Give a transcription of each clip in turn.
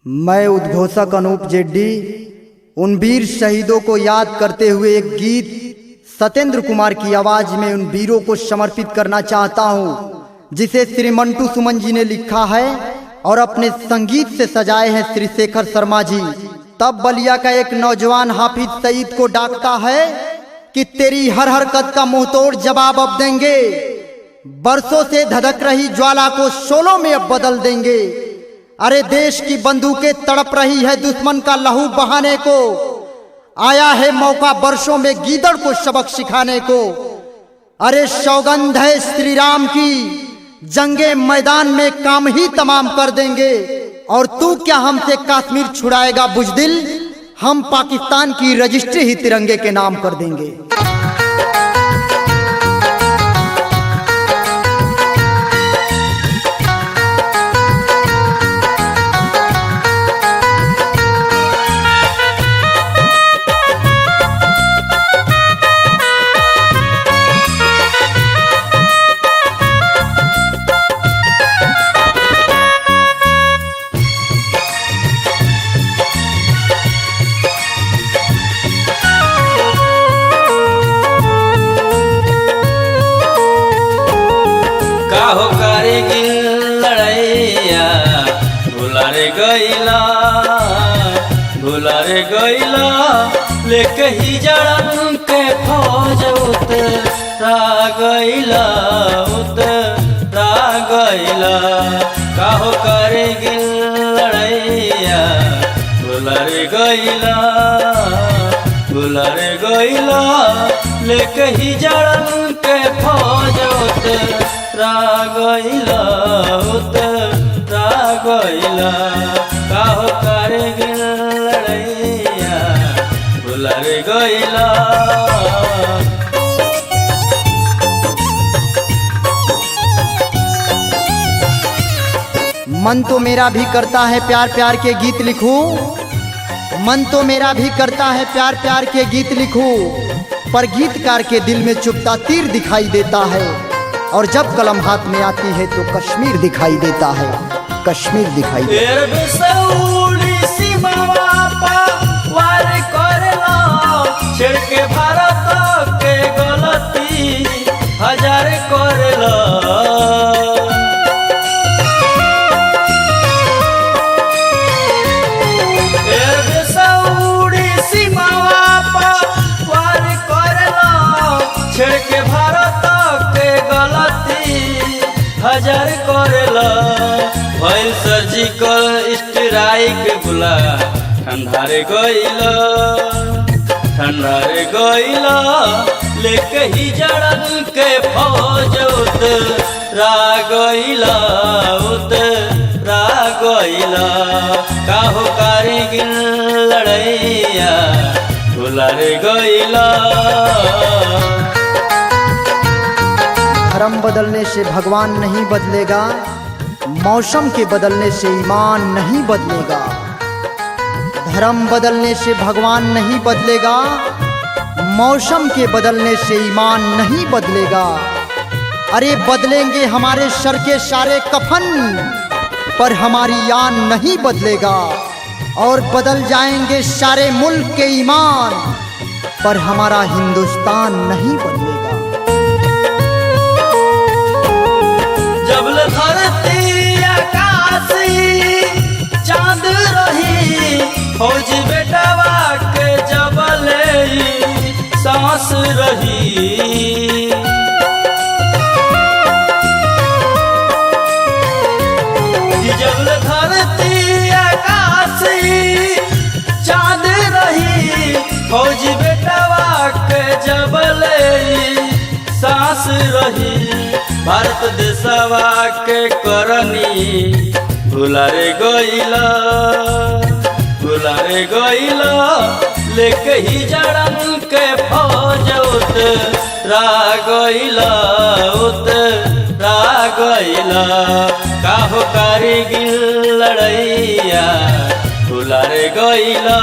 मैं उद्घोषक अनूप जेड्डी उन वीर शहीदों को याद करते हुए एक गीत सत्येंद्र कुमार की आवाज में उन वीरों को समर्पित करना चाहता हूं, जिसे श्री मंटू सुमन जी ने लिखा है और अपने संगीत से सजाए हैं श्री शेखर शर्मा जी। तब बलिया का एक नौजवान हाफिज सईद को डांटता है कि तेरी हर हरकत का मुंहतोड़ जवाब अब देंगे, बरसों से धधक रही ज्वाला को शोलों में अब बदल देंगे। अरे देश की बंदूकें तड़प रही है दुश्मन का लहू बहाने को, आया है मौका वर्षों में गीदड़ को सबक सिखाने को। अरे सौगंध है श्री राम की, जंगे मैदान में काम ही तमाम कर देंगे। और तू क्या हमसे कश्मीर छुड़ाएगा बुज़दिल, हम पाकिस्तान की रजिस्ट्री ही तिरंगे के नाम कर देंगे। काहो करेगी लड़ैया भुला रे गईला लेके ही जड़न के फौज उतरा गईला काहो करेगी लड़ैया भुला रे गईला लेके ही जड़न के फौज उतरा गईला काहो करेगी लड़ैया भुला रे गईला। मन तो मेरा भी करता है प्यार प्यार के गीत लिखूं, मन तो मेरा भी करता है प्यार प्यार के गीत लिखूं, पर गीतकार के दिल में चुभता तीर दिखाई देता है। और जब कलम हाथ में आती है तो कश्मीर दिखाई देता है, कश्मीर दिखाई देता छेड़ के भारत के गलती हजार करेला। छेड़ के भारत के गलती हजार करेला। भइल सर्जिकल स्ट्राइक बुला ठंडारे गईला लेके ही जड़न के फौज उतरा गईला काहो करेगी लड़ैया भुला रे गईला। धर्म बदलने से भगवान नहीं बदलेगा, मौसम के बदलने से ईमान नहीं बदलेगा। धर्म बदलने से भगवान नहीं बदलेगा, मौसम के बदलने से ईमान नहीं बदलेगा। अरे बदलेंगे हमारे सर के सारे कफन, पर हमारी यान नहीं बदलेगा। और बदल जाएंगे सारे मुल्क के ईमान, पर हमारा हिंदुस्तान नहीं बदलेगा। जबल धरती आकाशी चांद रही, फौज बेटवा के जबले सांस रही। जबल धरती आकाशी चांद रही, फौज बेटवा के जबले सांस रही। भारत देशवा के करनी भुला रे गईला लेके ही जड़न के फौज उतरा गईला काहो करेगी लड़ैया भुला रे गईला।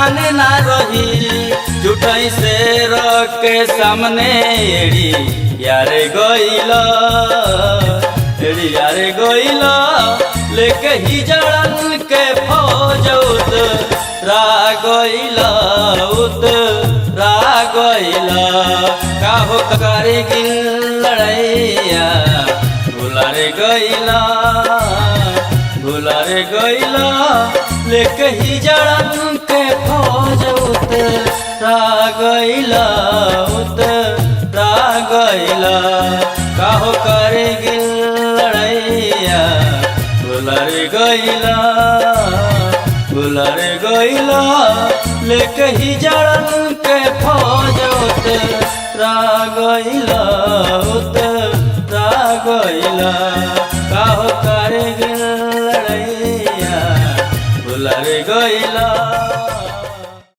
मान ना रही जुटई से के सामने एड़ी यारे गइला एड़ी यारे गइला लेके ही जड़न के फौज उतरा गइला उतरा गइला काहो कारगिल लड़ैया भुलारे गइला भुलारे गइला लेके ही जड़न के फौज उतरा गइला उतरा गइला काहो कारगिल लड़ैया भुलारे गइला भुलारे गइला लेके ही जड़न के फौज उतरा गइला उतरा गइला काहो कारगिल लड़ैया भुलारे गइला।